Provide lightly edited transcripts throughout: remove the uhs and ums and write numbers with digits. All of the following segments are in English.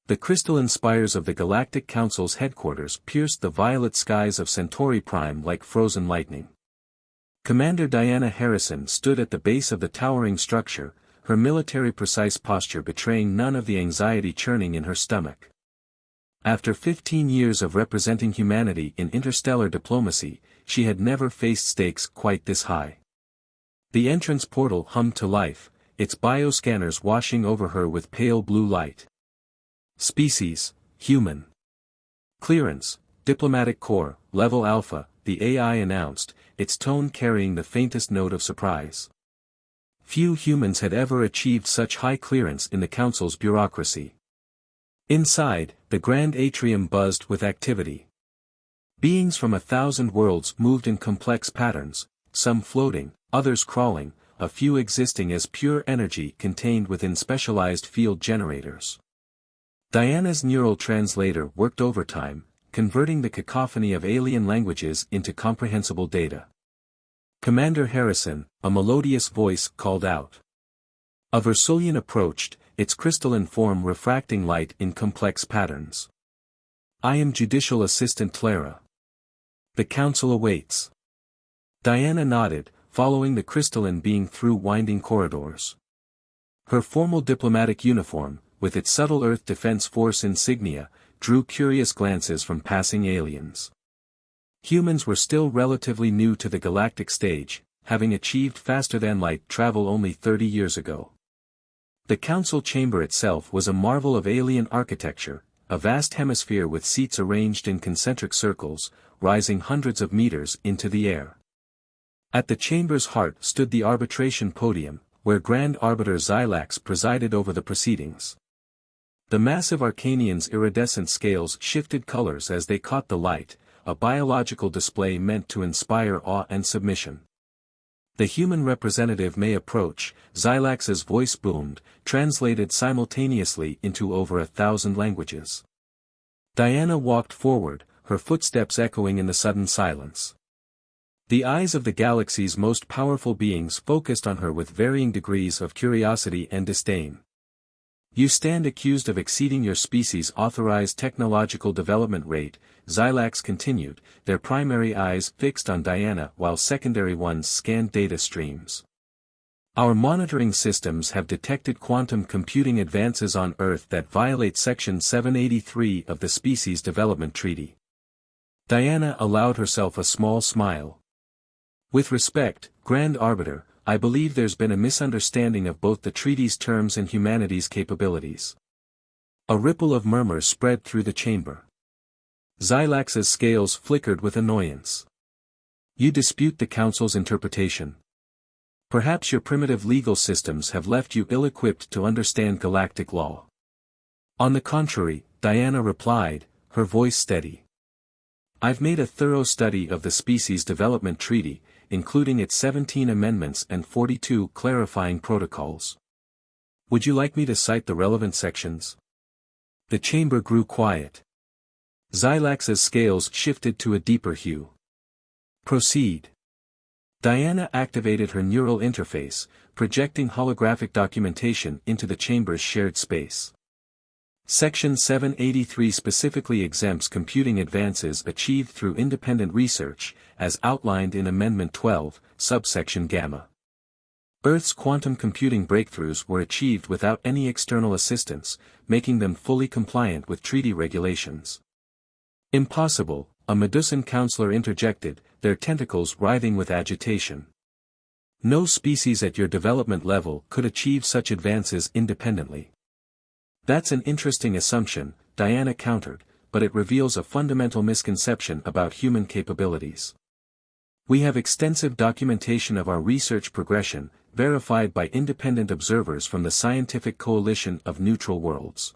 The crystalline spires of the Galactic Council's headquarters pierced the violet skies of Centauri Prime like frozen lightning. Commander Diana Harrison stood at the base of the towering structure, her military-precise posture betraying none of the anxiety churning in her stomach. After 15 years of representing humanity in interstellar diplomacy, she had never faced stakes quite this high. The entrance portal hummed to life, its bioscanners washing over her with pale blue light. Species, human. Clearance, Diplomatic Corps, Level Alpha, the AI announced, its tone carrying the faintest note of surprise. Few humans had ever achieved such high clearance in the Council's bureaucracy. Inside, the grand atrium buzzed with activity. Beings from 1,000 worlds moved in complex patterns, some floating, others crawling, a few existing as pure energy contained within specialized field generators. Diana's neural translator worked overtime, converting the cacophony of alien languages into comprehensible data. Commander Harrison, a melodious voice called out. A Versulian approached, its crystalline form refracting light in complex patterns. I am Judicial Assistant Clara. The Council awaits. Diana nodded, following the crystalline being through winding corridors. Her formal diplomatic uniform, with its subtle Earth Defense Force insignia, drew curious glances from passing aliens. Humans were still relatively new to the galactic stage, having achieved faster-than-light travel only 30 years ago. The council chamber itself was a marvel of alien architecture, a vast hemisphere with seats arranged in concentric circles, rising hundreds of meters into the air. At the chamber's heart stood the arbitration podium, where Grand Arbiter Xylax presided over the proceedings. The massive Arcanian's iridescent scales shifted colors as they caught the light, a biological display meant to inspire awe and submission. The human representative may approach, Xylax's voice boomed, translated simultaneously into over 1,000 languages. Diana walked forward, her footsteps echoing in the sudden silence. The eyes of the galaxy's most powerful beings focused on her with varying degrees of curiosity and disdain. You stand accused of exceeding your species' authorized technological development rate, Xylax continued, their primary eyes fixed on Diana while secondary ones scanned data streams. Our monitoring systems have detected quantum computing advances on Earth that violate Section 783 of the Species Development Treaty. Diana allowed herself a small smile. With respect, Grand Arbiter, I believe there's been a misunderstanding of both the treaty's terms and humanity's capabilities. A ripple of murmurs spread through the chamber. Xylax's scales flickered with annoyance. You dispute the Council's interpretation. Perhaps your primitive legal systems have left you ill-equipped to understand galactic law. On the contrary, Diana replied, her voice steady. I've made a thorough study of the Species Development Treaty, including its 17 amendments and 42 clarifying protocols. Would you like me to cite the relevant sections? The chamber grew quiet. Xylax's scales shifted to a deeper hue. Proceed. Diana activated her neural interface, projecting holographic documentation into the chamber's shared space. Section 783 specifically exempts computing advances achieved through independent research, as outlined in Amendment 12, subsection Gamma. Earth's quantum computing breakthroughs were achieved without any external assistance, making them fully compliant with treaty regulations. Impossible, a Medusan counselor interjected, their tentacles writhing with agitation. No species at your development level could achieve such advances independently. That's an interesting assumption, Diana countered, but it reveals a fundamental misconception about human capabilities. We have extensive documentation of our research progression, verified by independent observers from the Scientific Coalition of Neutral Worlds.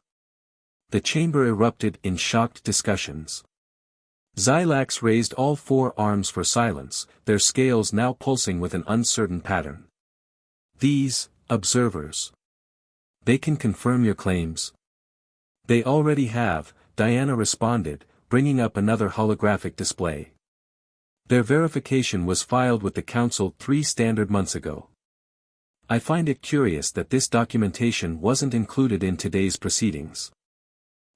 The chamber erupted in shocked discussions. Xylax raised all four arms for silence, their scales now pulsing with an uncertain pattern. These observers. They can confirm your claims. They already have, Diana responded, bringing up another holographic display. Their verification was filed with the Council 3 standard months ago. I find it curious that this documentation wasn't included in today's proceedings.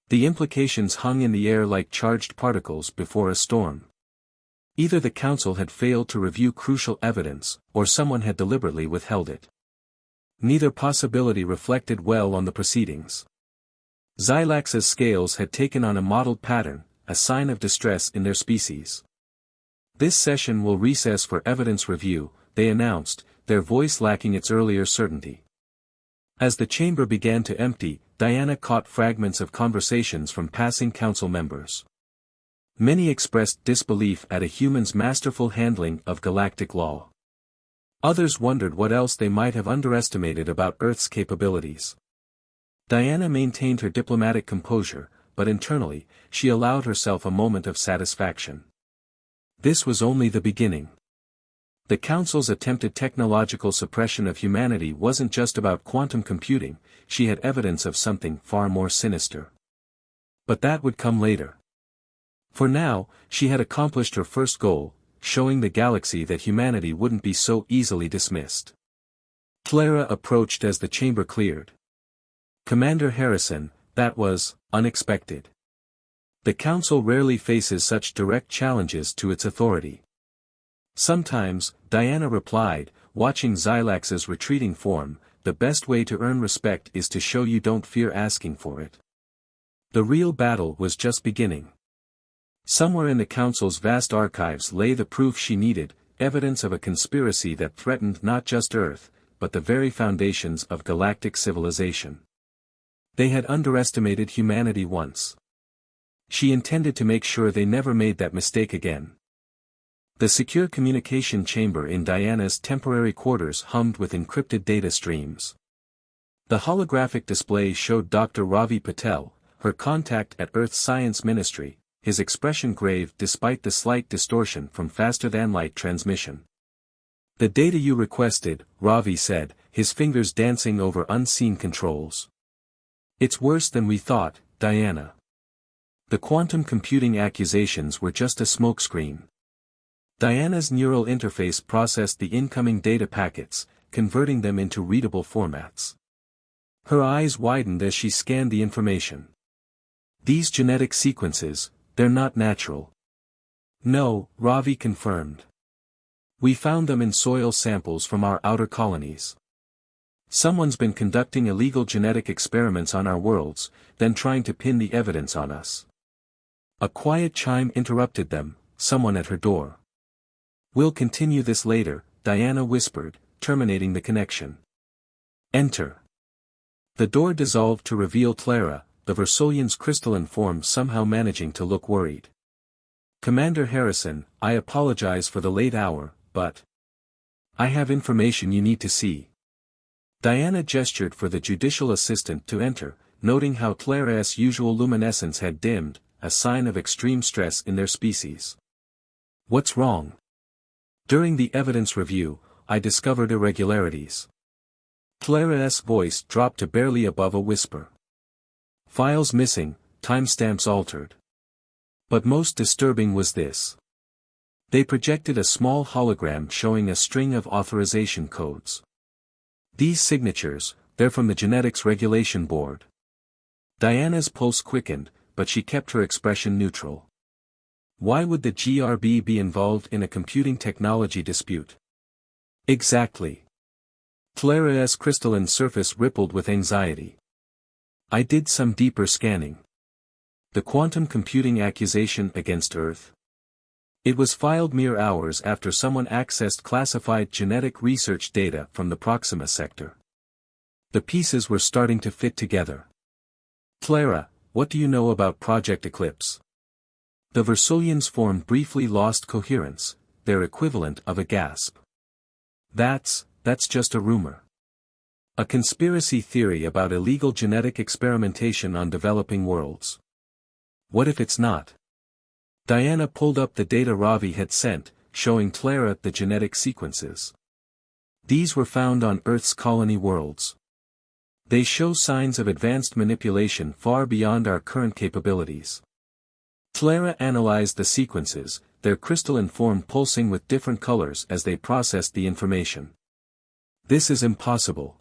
The implications hung in the air like charged particles before a storm. Either the council had failed to review crucial evidence, or someone had deliberately withheld it. Neither possibility reflected well on the proceedings. Xylax's scales had taken on a mottled pattern, a sign of distress in their species. This session will recess for evidence review, they announced, their voice lacking its earlier certainty. As the chamber began to empty, Diana caught fragments of conversations from passing council members. Many expressed disbelief at a human's masterful handling of galactic law. Others wondered what else they might have underestimated about Earth's capabilities. Diana maintained her diplomatic composure, but internally, she allowed herself a moment of satisfaction. This was only the beginning. The Council's attempted technological suppression of humanity wasn't just about quantum computing, she had evidence of something far more sinister. But that would come later. For now, she had accomplished her first goal, showing the galaxy that humanity wouldn't be so easily dismissed. Clara approached as the chamber cleared. Commander Harrison, that was unexpected. The Council rarely faces such direct challenges to its authority. Sometimes, Diana replied, watching Xylax's retreating form, the best way to earn respect is to show you don't fear asking for it. The real battle was just beginning. Somewhere in the Council's vast archives lay the proof she needed, evidence of a conspiracy that threatened not just Earth, but the very foundations of galactic civilization. They had underestimated humanity once. She intended to make sure they never made that mistake again. The secure communication chamber in Diana's temporary quarters hummed with encrypted data streams. The holographic display showed Dr. Ravi Patel, her contact at Earth's Science Ministry, his expression grave despite the slight distortion from faster-than-light transmission. "The data you requested," Ravi said, his fingers dancing over unseen controls. "It's worse than we thought, Diana. The quantum computing accusations were just a smokescreen." Diana's neural interface processed the incoming data packets, converting them into readable formats. Her eyes widened as she scanned the information. "These genetic sequences, they're not natural." "No," Ravi confirmed. "We found them in soil samples from our outer colonies. Someone's been conducting illegal genetic experiments on our worlds, then trying to pin the evidence on us." A quiet chime interrupted them, someone at her door. "We'll continue this later," Diana whispered, terminating the connection. "Enter." The door dissolved to reveal Clara, the Versolian's crystalline form somehow managing to look worried. "Commander Harrison, I apologize for the late hour, but I have information you need to see." Diana gestured for the judicial assistant to enter, noting how Clara's usual luminescence had dimmed, a sign of extreme stress in their species. "What's wrong?" "During the evidence review, I discovered irregularities." Clara's voice dropped to barely above a whisper. "Files missing, timestamps altered. But most disturbing was this. They projected a small hologram showing a string of authorization codes. These signatures, they're from the Genetics Regulation Board." Diana's pulse quickened, but she kept her expression neutral. Why would the GRB be involved in a computing technology dispute? Exactly. Clara's crystalline surface rippled with anxiety. "I did some deeper scanning. The quantum computing accusation against Earth. It was filed mere hours after someone accessed classified genetic research data from the Proxima sector. The pieces were starting to fit together. Clara, what do you know about Project Eclipse?" The Versolian's form briefly lost coherence, their equivalent of a gasp. That's just a rumor. A conspiracy theory about illegal genetic experimentation on developing worlds. What if it's not? Diana pulled up the data Ravi had sent, showing Clara the genetic sequences. These were found on Earth's colony worlds. They show signs of advanced manipulation far beyond our current capabilities. Clara analyzed the sequences, their crystalline form pulsing with different colors as they processed the information. "This is impossible.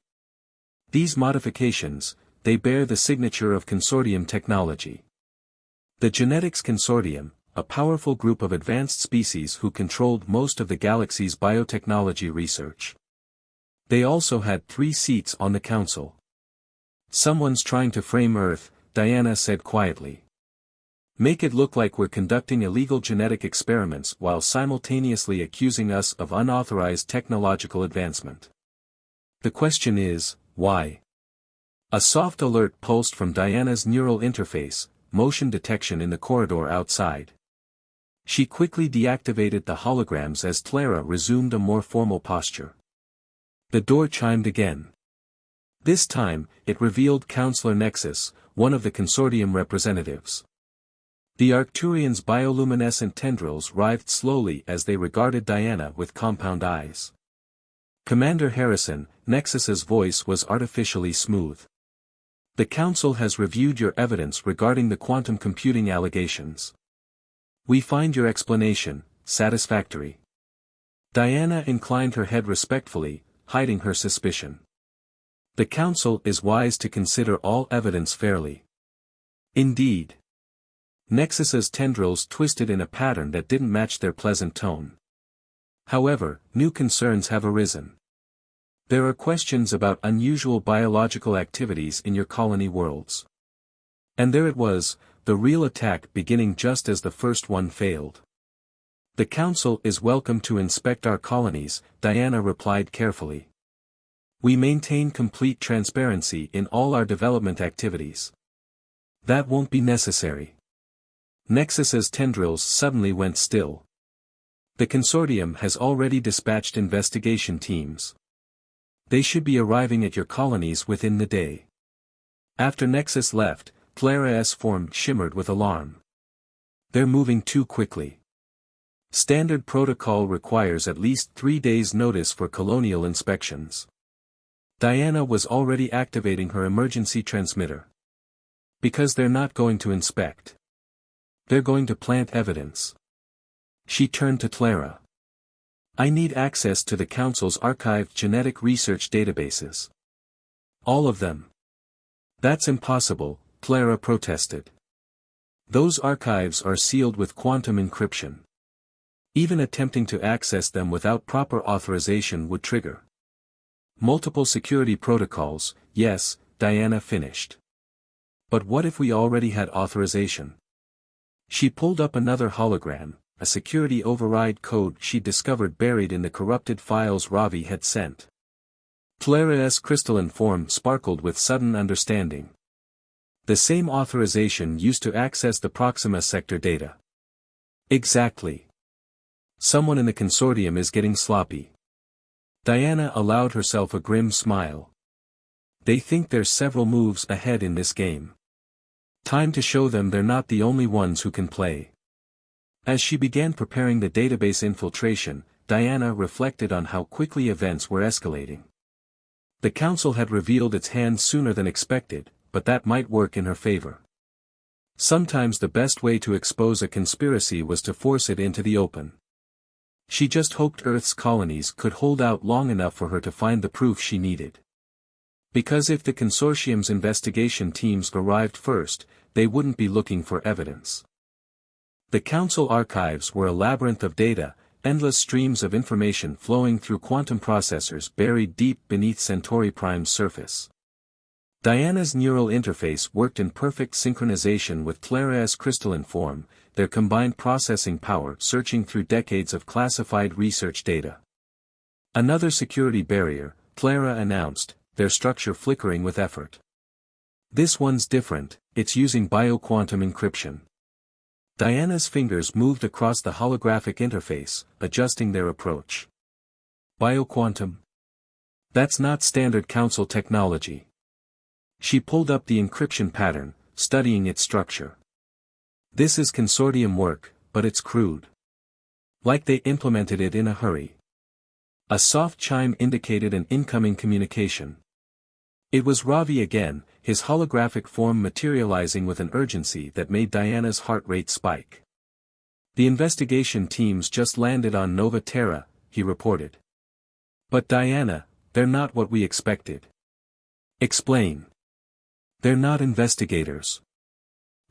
These modifications, they bear the signature of consortium technology. The Genetics Consortium, a powerful group of advanced species who controlled most of the galaxy's biotechnology research. They also had 3 seats on the council. "Someone's trying to frame Earth," Diana said quietly. "Make it look like we're conducting illegal genetic experiments while simultaneously accusing us of unauthorized technological advancement. The question is, why?" A soft alert pulsed from Diana's neural interface, motion detection in the corridor outside. She quickly deactivated the holograms as Clara resumed a more formal posture. The door chimed again. This time, it revealed Counselor Nexus, one of the consortium representatives. The Arcturians' bioluminescent tendrils writhed slowly as they regarded Diana with compound eyes. "Commander Harrison," Nexus's voice was artificially smooth. "The Council has reviewed your evidence regarding the quantum computing allegations. We find your explanation satisfactory." Diana inclined her head respectfully, hiding her suspicion. "The Council is wise to consider all evidence fairly." "Indeed." Nexus's tendrils twisted in a pattern that didn't match their pleasant tone. "However, new concerns have arisen. There are questions about unusual biological activities in your colony worlds." And there it was, the real attack beginning just as the first one failed. "The Council is welcome to inspect our colonies," Diana replied carefully. "We maintain complete transparency in all our development activities." "That won't be necessary." Nexus's tendrils suddenly went still. "The consortium has already dispatched investigation teams. They should be arriving at your colonies within the day." After Nexus left, Clara's form shimmered with alarm. "They're moving too quickly. Standard protocol requires at least 3 days' notice for colonial inspections." Diana was already activating her emergency transmitter. "Because they're not going to inspect. They're going to plant evidence." She turned to Clara. "I need access to the Council's archived genetic research databases." "All of them." "That's impossible," Clara protested. "Those archives are sealed with quantum encryption. Even attempting to access them without proper authorization would trigger multiple security protocols." "Yes," Diana finished. "But what if we already had authorization?" She pulled up another hologram, a security override code she discovered buried in the corrupted files Ravi had sent. Clara's crystalline form sparkled with sudden understanding. "The same authorization used to access the Proxima sector data." "Exactly. Someone in the consortium is getting sloppy." Diana allowed herself a grim smile. "They think they're several moves ahead in this game. Time to show them they're not the only ones who can play." As she began preparing the database infiltration, Diana reflected on how quickly events were escalating. The Council had revealed its hand sooner than expected, but that might work in her favor. Sometimes the best way to expose a conspiracy was to force it into the open. She just hoped Earth's colonies could hold out long enough for her to find the proof she needed. Because if the consortium's investigation teams arrived first, they wouldn't be looking for evidence. The Council archives were a labyrinth of data, endless streams of information flowing through quantum processors buried deep beneath Centauri Prime's surface. Diana's neural interface worked in perfect synchronization with Clara's crystalline form, their combined processing power searching through decades of classified research data. "Another security barrier," Clara announced, their structure flickering with effort. "This one's different, it's using bioquantum encryption." Diana's fingers moved across the holographic interface, adjusting their approach. "Bioquantum? That's not standard Council technology." She pulled up the encryption pattern, studying its structure. "This is consortium work, but it's crude. Like they implemented it in a hurry." A soft chime indicated an incoming communication. It was Ravi again, his holographic form materializing with an urgency that made Diana's heart rate spike. "The investigation teams just landed on Nova Terra," he reported. "But Diana, they're not what we expected." "Explain." They're not investigators.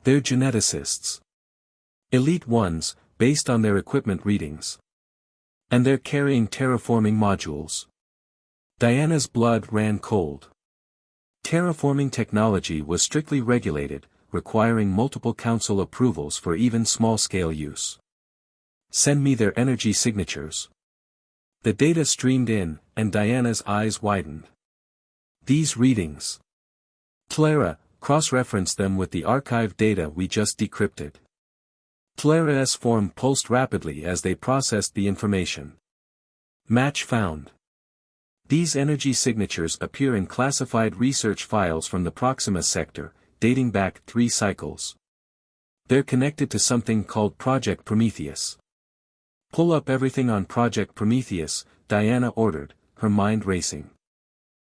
They're geneticists. Elite ones, based on their equipment readings. And they're carrying terraforming modules. Diana's blood ran cold. Terraforming technology was strictly regulated, requiring multiple council approvals for even small-scale use. Send me their energy signatures. The data streamed in, and Diana's eyes widened. These readings. Clara, cross-reference them with the archived data we just decrypted. Clara's form pulsed rapidly as they processed the information. Match found. These energy signatures appear in classified research files from the Proxima sector, dating back 3 cycles. They're connected to something called Project Prometheus. Pull up everything on Project Prometheus, Diana ordered, her mind racing.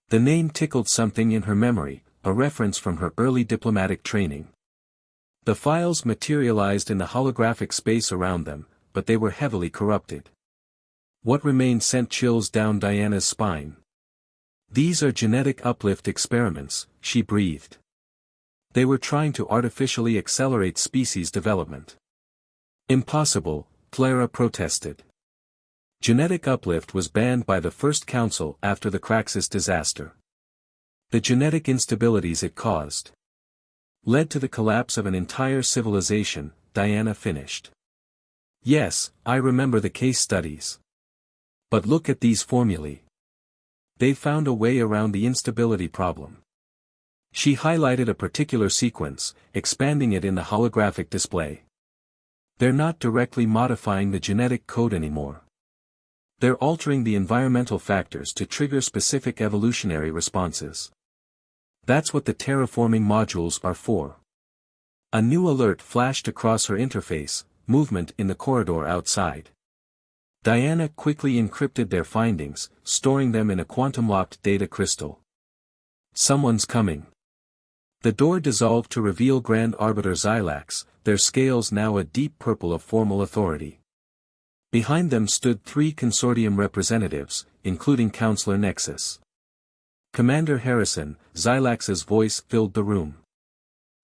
The name tickled something in her memory, a reference from her early diplomatic training. The files materialized in the holographic space around them, but they were heavily corrupted. What remained sent chills down Diana's spine. These are genetic uplift experiments, she breathed. They were trying to artificially accelerate species development. Impossible, Clara protested. Genetic uplift was banned by the First Council after the Craxus disaster. The genetic instabilities it caused led to the collapse of an entire civilization, Diana finished. Yes, I remember the case studies. But look at these formulae. They've found a way around the instability problem. She highlighted a particular sequence, expanding it in the holographic display. They're not directly modifying the genetic code anymore. They're altering the environmental factors to trigger specific evolutionary responses. That's what the terraforming modules are for. A new alert flashed across her interface, movement in the corridor outside. Diana quickly encrypted their findings, storing them in a quantum-locked data crystal. Someone's coming. The door dissolved to reveal Grand Arbiter Xylax, their scales now a deep purple of formal authority. Behind them stood 3 consortium representatives, including Counselor Nexus. Commander Harrison, Xylax's voice filled the room.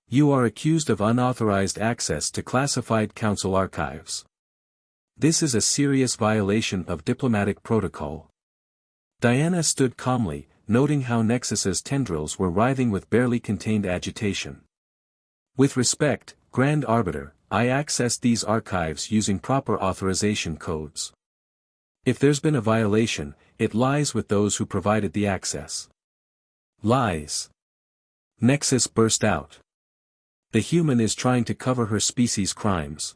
You are accused of unauthorized access to classified council archives. This is a serious violation of diplomatic protocol. Diana stood calmly, noting how Nexus's tendrils were writhing with barely contained agitation. With respect, Grand Arbiter, I accessed these archives using proper authorization codes. If there's been a violation, it lies with those who provided the access. Lies. Nexus burst out. The human is trying to cover her species' crimes.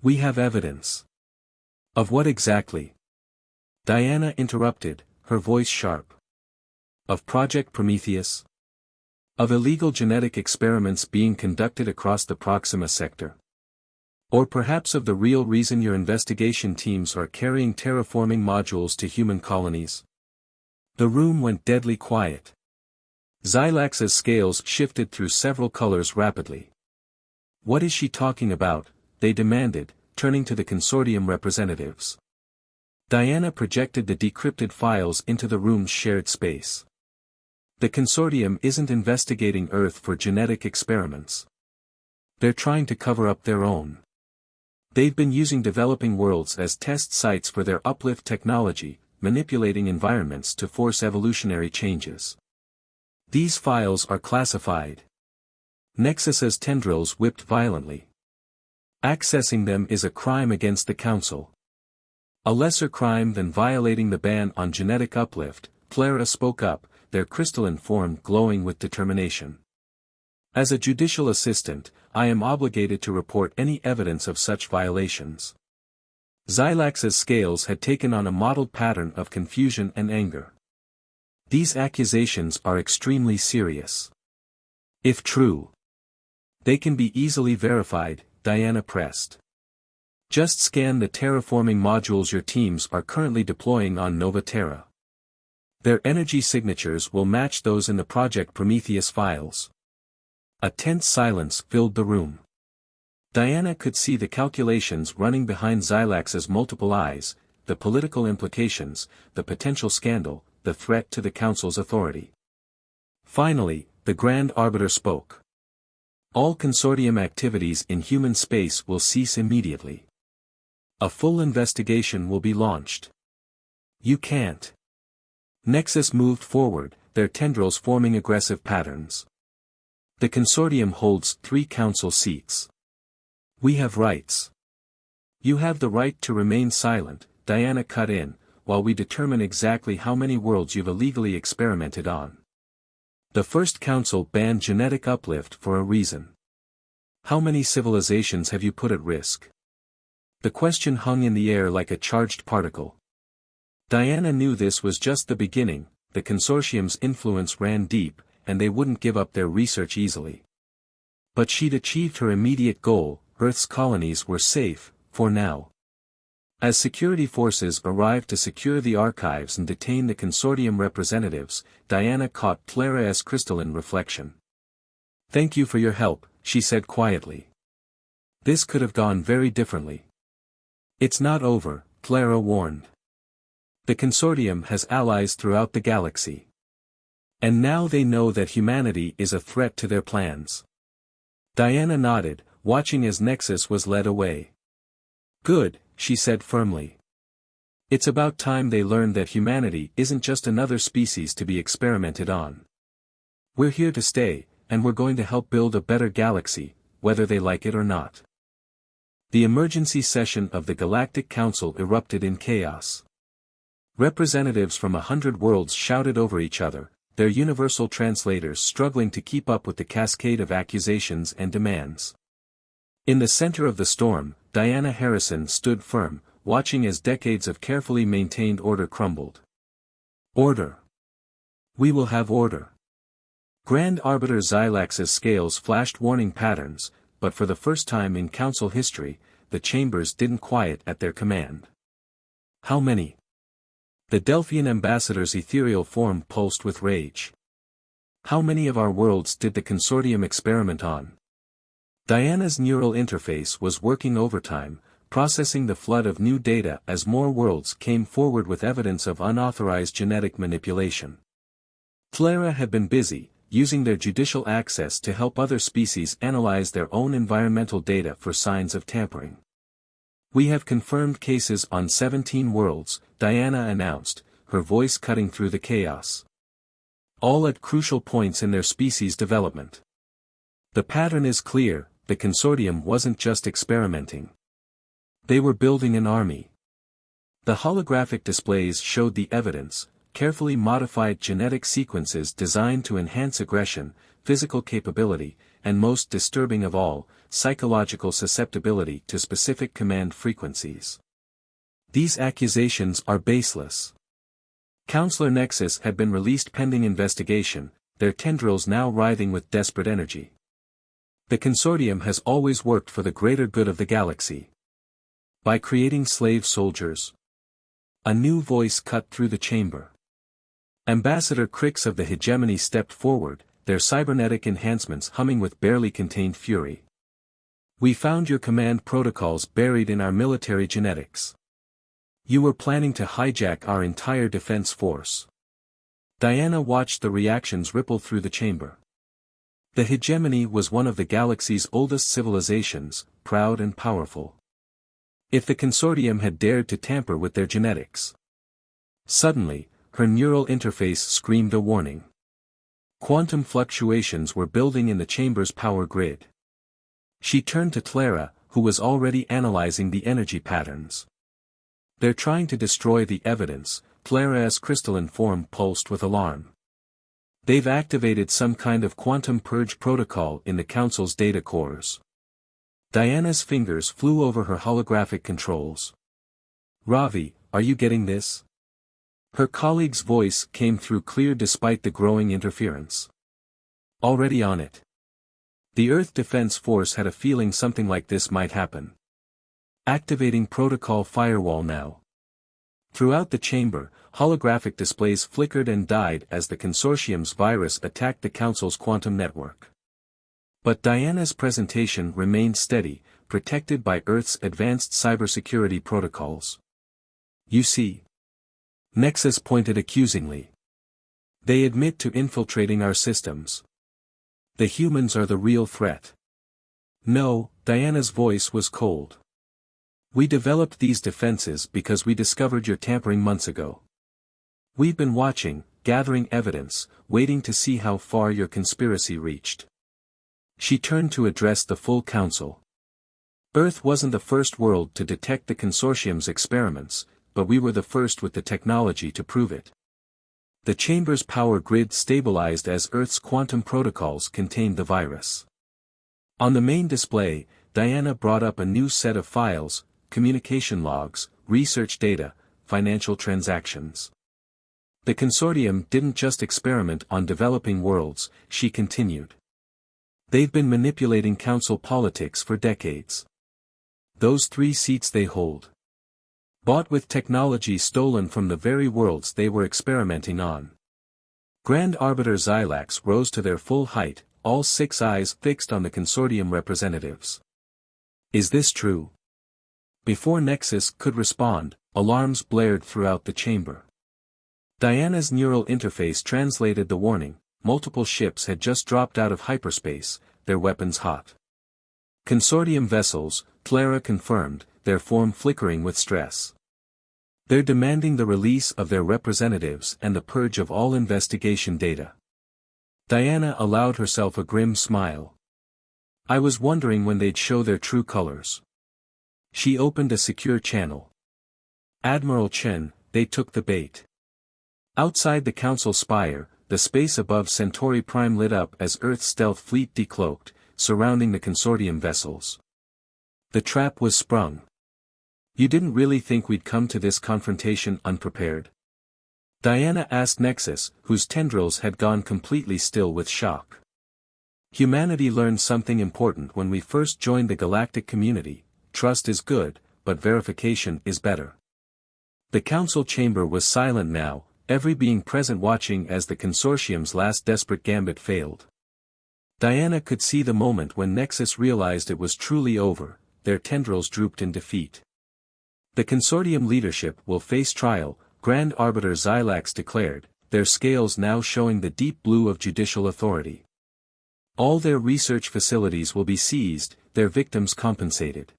We have evidence. Of what exactly? Diana interrupted, her voice sharp. Of Project Prometheus? Of illegal genetic experiments being conducted across the Proxima sector? Or perhaps of the real reason your investigation teams are carrying terraforming modules to human colonies? The room went deadly quiet. Xylax's scales shifted through several colors rapidly. What is she talking about? They demanded, turning to the consortium representatives. Diana projected the decrypted files into the room's shared space. The consortium isn't investigating Earth for genetic experiments. They're trying to cover up their own. They've been using developing worlds as test sites for their uplift technology, manipulating environments to force evolutionary changes. These files are classified. Nexus's tendrils whipped violently. Accessing them is a crime against the Council. A lesser crime than violating the ban on genetic uplift, Clara spoke up, their crystalline form glowing with determination. As a judicial assistant, I am obligated to report any evidence of such violations. Xylax's scales had taken on a mottled pattern of confusion and anger. These accusations are extremely serious. If true, they can be easily verified, Diana pressed. Just scan the terraforming modules your teams are currently deploying on Nova Terra. Their energy signatures will match those in the Project Prometheus files. A tense silence filled the room. Diana could see the calculations running behind Xylax's multiple eyes, the political implications, the potential scandal, the threat to the Council's authority. Finally, The Grand Arbiter spoke. All consortium activities in human space will cease immediately. A full investigation will be launched. You can't. Nexus moved forward, their tendrils forming aggressive patterns. The consortium holds 3 council seats. We have rights. You have the right to remain silent, Diana cut in, while we determine exactly how many worlds you've illegally experimented on. The First Council banned genetic uplift for a reason. How many civilizations have you put at risk? The question hung in the air like a charged particle. Diana knew this was just the beginning, the consortium's influence ran deep, and they wouldn't give up their research easily. But she'd achieved her immediate goal, Earth's colonies were safe, for now. As security forces arrived to secure the archives and detain the consortium representatives, Diana caught Clara's crystalline reflection. "Thank you for your help," she said quietly. "This could have gone very differently." "It's not over," Clara warned. "The consortium has allies throughout the galaxy. And now they know that humanity is a threat to their plans." Diana nodded, watching as Nexus was led away. "Good," she said firmly. "It's about time they learned that humanity isn't just another species to be experimented on. We're here to stay, and we're going to help build a better galaxy, whether they like it or not." The emergency session of the Galactic Council erupted in chaos. Representatives from 100 worlds shouted over each other, their universal translators struggling to keep up with the cascade of accusations and demands. In the center of the storm, Diana Harrison stood firm, watching as decades of carefully maintained order crumbled. "Order. We will have order." Grand Arbiter Xylax's scales flashed warning patterns, but for the first time in Council history, the chambers didn't quiet at their command. "How many?" The Delphian ambassador's ethereal form pulsed with rage. "How many of our worlds did the consortium experiment on?" Diana's neural interface was working overtime, processing the flood of new data as more worlds came forward with evidence of unauthorized genetic manipulation. Clara had been busy, using their judicial access to help other species analyze their own environmental data for signs of tampering. "We have confirmed cases on 17 worlds," Diana announced, her voice cutting through the chaos. "All at crucial points in their species' development. The pattern is clear, the consortium wasn't just experimenting. They were building an army." The holographic displays showed the evidence, carefully modified genetic sequences designed to enhance aggression, physical capability, and most disturbing of all, psychological susceptibility to specific command frequencies. These accusations are baseless. Counselor Nexus had been released pending investigation, their tendrils now writhing with desperate energy. The consortium has always worked for the greater good of the galaxy. By creating slave soldiers. A new voice cut through the chamber. Ambassador Crix of the Hegemony stepped forward, their cybernetic enhancements humming with barely contained fury. "We found your command protocols buried in our military genetics. You were planning to hijack our entire defense force." Diana watched the reactions ripple through the chamber. The Hegemony was one of the galaxy's oldest civilizations, proud and powerful. If the consortium had dared to tamper with their genetics. Suddenly, her neural interface screamed a warning. Quantum fluctuations were building in the chamber's power grid. She turned to Clara, who was already analyzing the energy patterns. "They're trying to destroy the evidence," Clara's crystalline form pulsed with alarm. "They've activated some kind of quantum purge protocol in the Council's data cores." Diana's fingers flew over her holographic controls. "Ravi, are you getting this?" Her colleague's voice came through clear despite the growing interference. "Already on it." The Earth Defense Force had a feeling something like this might happen. "Activating protocol firewall now." Throughout the chamber, holographic displays flickered and died as the consortium's virus attacked the Council's quantum network. But Diana's presentation remained steady, protected by Earth's advanced cybersecurity protocols. "You see?" Nexus pointed accusingly. "They admit to infiltrating our systems. The humans are the real threat. No, Diana's voice was cold. We developed these defenses because we discovered your tampering months ago. We've been watching, gathering evidence, waiting to see how far your conspiracy reached. She turned to address the full council. Earth wasn't the first world to detect the consortium's experiments, but we were the first with the technology to prove it. The chamber's power grid stabilized as Earth's quantum protocols contained the virus. On the main display, Diana brought up a new set of files, communication logs, research data, financial transactions. The consortium didn't just experiment on developing worlds, she continued. They've been manipulating council politics for decades. Those 3 seats they hold. Bought with technology stolen from the very worlds they were experimenting on. Grand Arbiter Xylax rose to their full height, all 6 eyes fixed on the consortium representatives. Is this true? Before Nexus could respond, alarms blared throughout the chamber. Diana's neural interface translated the warning: multiple ships had just dropped out of hyperspace, their weapons hot. Consortium vessels, Clara confirmed, their form flickering with stress. They're demanding the release of their representatives and the purge of all investigation data. Diana allowed herself a grim smile. I was wondering when they'd show their true colors. She opened a secure channel. Admiral Chen, they took the bait. Outside the council spire, the space above Centauri Prime lit up as Earth's stealth fleet decloaked, surrounding the consortium vessels. The trap was sprung. You didn't really think we'd come to this confrontation unprepared? Diana asked Nexus, whose tendrils had gone completely still with shock. Humanity learned something important when we first joined the galactic community: trust is good, but verification is better. The council chamber was silent now, every being present watching as the consortium's last desperate gambit failed. Diana could see the moment when Nexus realized it was truly over. Their tendrils drooped in defeat. The consortium leadership will face trial, Grand Arbiter Xylax declared, their scales now showing the deep blue of judicial authority. All their research facilities will be seized, their victims compensated.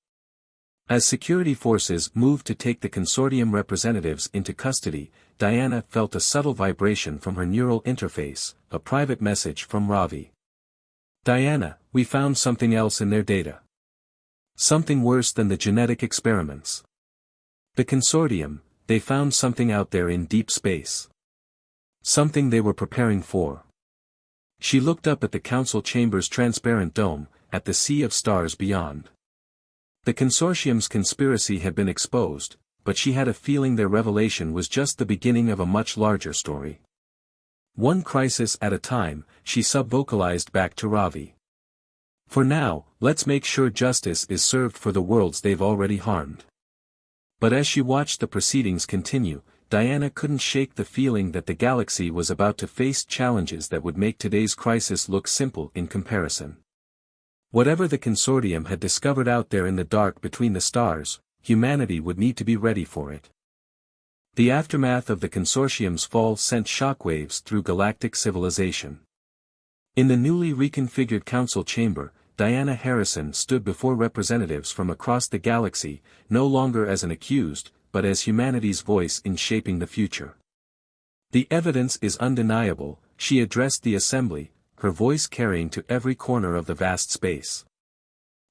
As security forces moved to take the consortium representatives into custody, Diana felt a subtle vibration from her neural interface, a private message from Ravi. Diana, we found something else in their data. Something worse than the genetic experiments. The consortium, they found something out there in deep space. Something they were preparing for. She looked up at the council chamber's transparent dome, at the sea of stars beyond. The consortium's conspiracy had been exposed, but she had a feeling their revelation was just the beginning of a much larger story. One crisis at a time, she sub-vocalized back to Ravi. For now, let's make sure justice is served for the worlds they've already harmed. But as she watched the proceedings continue, Diana couldn't shake the feeling that the galaxy was about to face challenges that would make today's crisis look simple in comparison. Whatever the consortium had discovered out there in the dark between the stars, humanity would need to be ready for it. The aftermath of the consortium's fall sent shockwaves through galactic civilization. In the newly reconfigured council chamber, Diana Harrison stood before representatives from across the galaxy, no longer as an accused, but as humanity's voice in shaping the future. The evidence is undeniable, she addressed the assembly, her voice carrying to every corner of the vast space.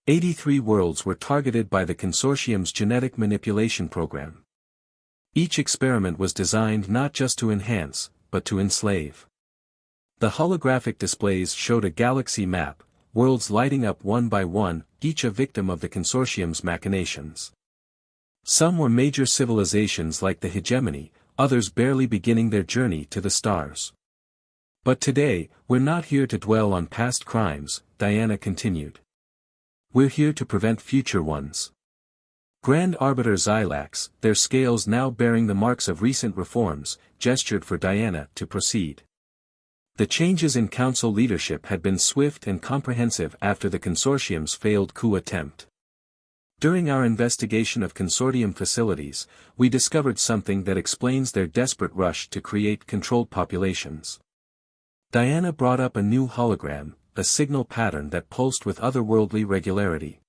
83 worlds were targeted by the consortium's genetic manipulation program. Each experiment was designed not just to enhance, but to enslave. The holographic displays showed a galaxy map, worlds lighting up one by one, each a victim of the consortium's machinations. Some were major civilizations like the hegemony, others barely beginning their journey to the stars. But today, we're not here to dwell on past crimes, Diana continued. We're here to prevent future ones. Grand Arbiter Xylax, their scales now bearing the marks of recent reforms, gestured for Diana to proceed. The changes in council leadership had been swift and comprehensive after the consortium's failed coup attempt. During our investigation of consortium facilities, we discovered something that explains their desperate rush to create controlled populations. Diana brought up a new hologram, a signal pattern that pulsed with otherworldly regularity.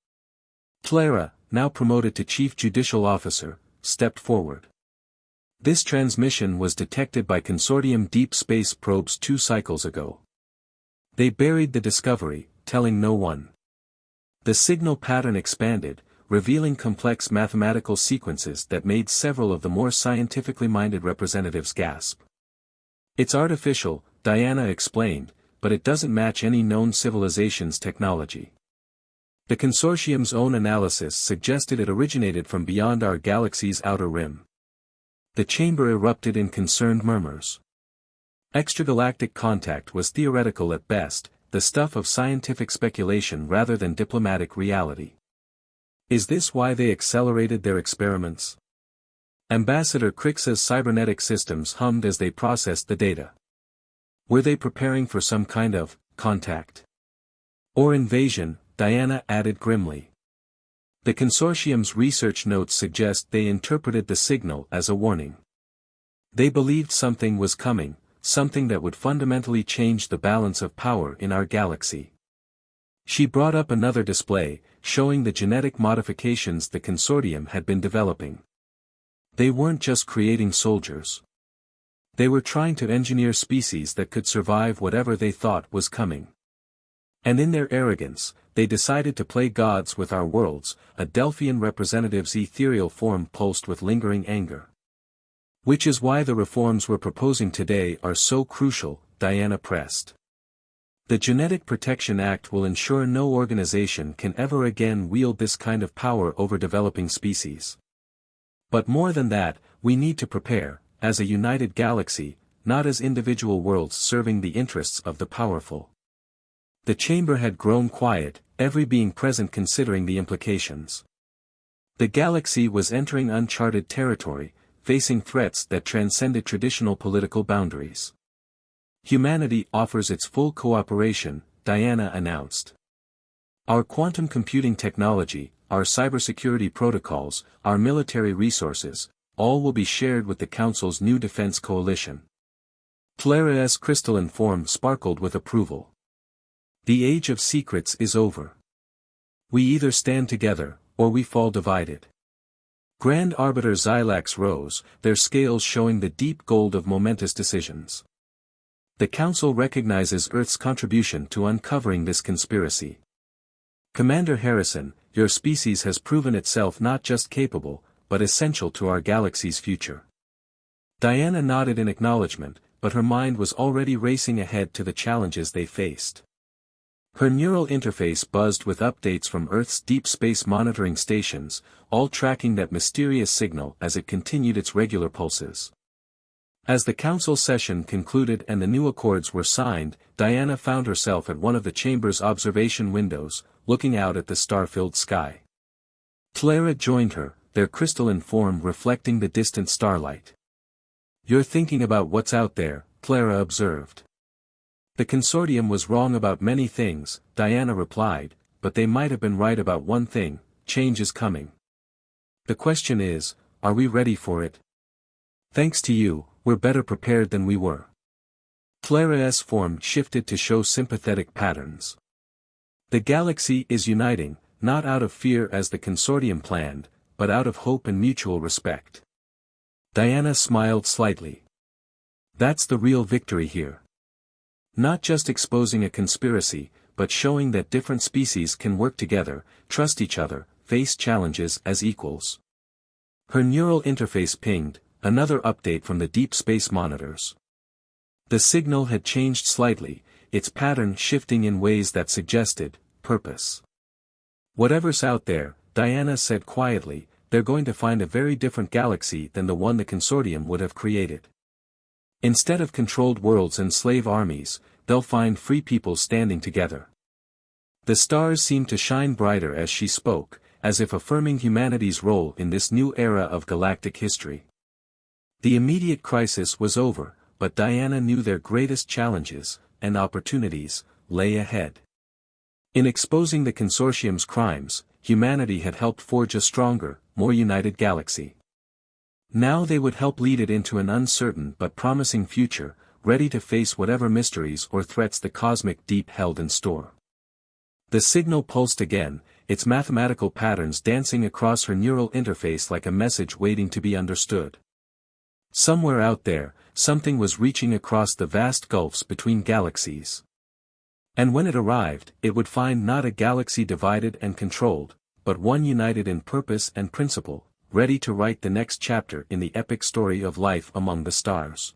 Clara, now promoted to Chief Judicial Officer, stepped forward. This transmission was detected by Consortium Deep Space probes 2 cycles ago. They buried the discovery, telling no one. The signal pattern expanded, revealing complex mathematical sequences that made several of the more scientifically minded representatives gasp. It's artificial, Diana explained, but it doesn't match any known civilization's technology. The consortium's own analysis suggested it originated from beyond our galaxy's outer rim. The chamber erupted in concerned murmurs. Extragalactic contact was theoretical at best, the stuff of scientific speculation rather than diplomatic reality. Is this why they accelerated their experiments? Ambassador Crix's cybernetic systems hummed as they processed the data. Were they preparing for some kind of contact? Or invasion? Diana added grimly. The consortium's research notes suggest they interpreted the signal as a warning. They believed something was coming, something that would fundamentally change the balance of power in our galaxy. She brought up another display, showing the genetic modifications the consortium had been developing. They weren't just creating soldiers. They were trying to engineer species that could survive whatever they thought was coming. And in their arrogance, they decided to play gods with our worlds, a Delphian representative's ethereal form pulsed with lingering anger. Which is why the reforms we're proposing today are so crucial, Diana pressed. The Genetic Protection Act will ensure no organization can ever again wield this kind of power over developing species. But more than that, we need to prepare, as a united galaxy, not as individual worlds serving the interests of the powerful. The chamber had grown quiet, every being present considering the implications. The galaxy was entering uncharted territory, facing threats that transcended traditional political boundaries. Humanity offers its full cooperation, Diana announced. Our quantum computing technology, our cybersecurity protocols, our military resources, all will be shared with the Council's new defense coalition. Clara's crystalline form sparkled with approval. The age of secrets is over. We either stand together, or we fall divided. Grand Arbiter Xylax rose, their scales showing the deep gold of momentous decisions. The Council recognizes Earth's contribution to uncovering this conspiracy. Commander Harrison, your species has proven itself not just capable, but essential to our galaxy's future. Diana nodded in acknowledgement, but her mind was already racing ahead to the challenges they faced. Her neural interface buzzed with updates from Earth's deep space monitoring stations, all tracking that mysterious signal as it continued its regular pulses. As the council session concluded and the new accords were signed, Diana found herself at one of the chamber's observation windows, looking out at the star-filled sky. Clara joined her, their crystalline form reflecting the distant starlight. You're thinking about what's out there, Clara observed. The consortium was wrong about many things, Diana replied, but they might have been right about one thing: change is coming. The question is, are we ready for it? Thanks to you, we're better prepared than we were. Clara's form shifted to show sympathetic patterns. The galaxy is uniting, not out of fear as the consortium planned, but out of hope and mutual respect. Diana smiled slightly. That's the real victory here. Not just exposing a conspiracy, but showing that different species can work together, trust each other, face challenges as equals. Her neural interface pinged, another update from the deep space monitors. The signal had changed slightly, its pattern shifting in ways that suggested purpose. Whatever's out there, Diana said quietly, they're going to find a very different galaxy than the one the consortium would have created. Instead of controlled worlds and slave armies, they'll find free people standing together. The stars seemed to shine brighter as she spoke, as if affirming humanity's role in this new era of galactic history. The immediate crisis was over, but Diana knew their greatest challenges, and opportunities, lay ahead. In exposing the consortium's crimes, humanity had helped forge a stronger, more united galaxy. Now they would help lead it into an uncertain but promising future, ready to face whatever mysteries or threats the cosmic deep held in store. The signal pulsed again, its mathematical patterns dancing across her neural interface like a message waiting to be understood. Somewhere out there, something was reaching across the vast gulfs between galaxies. And when it arrived, it would find not a galaxy divided and controlled, but one united in purpose and principle, ready to write the next chapter in the epic story of life among the stars.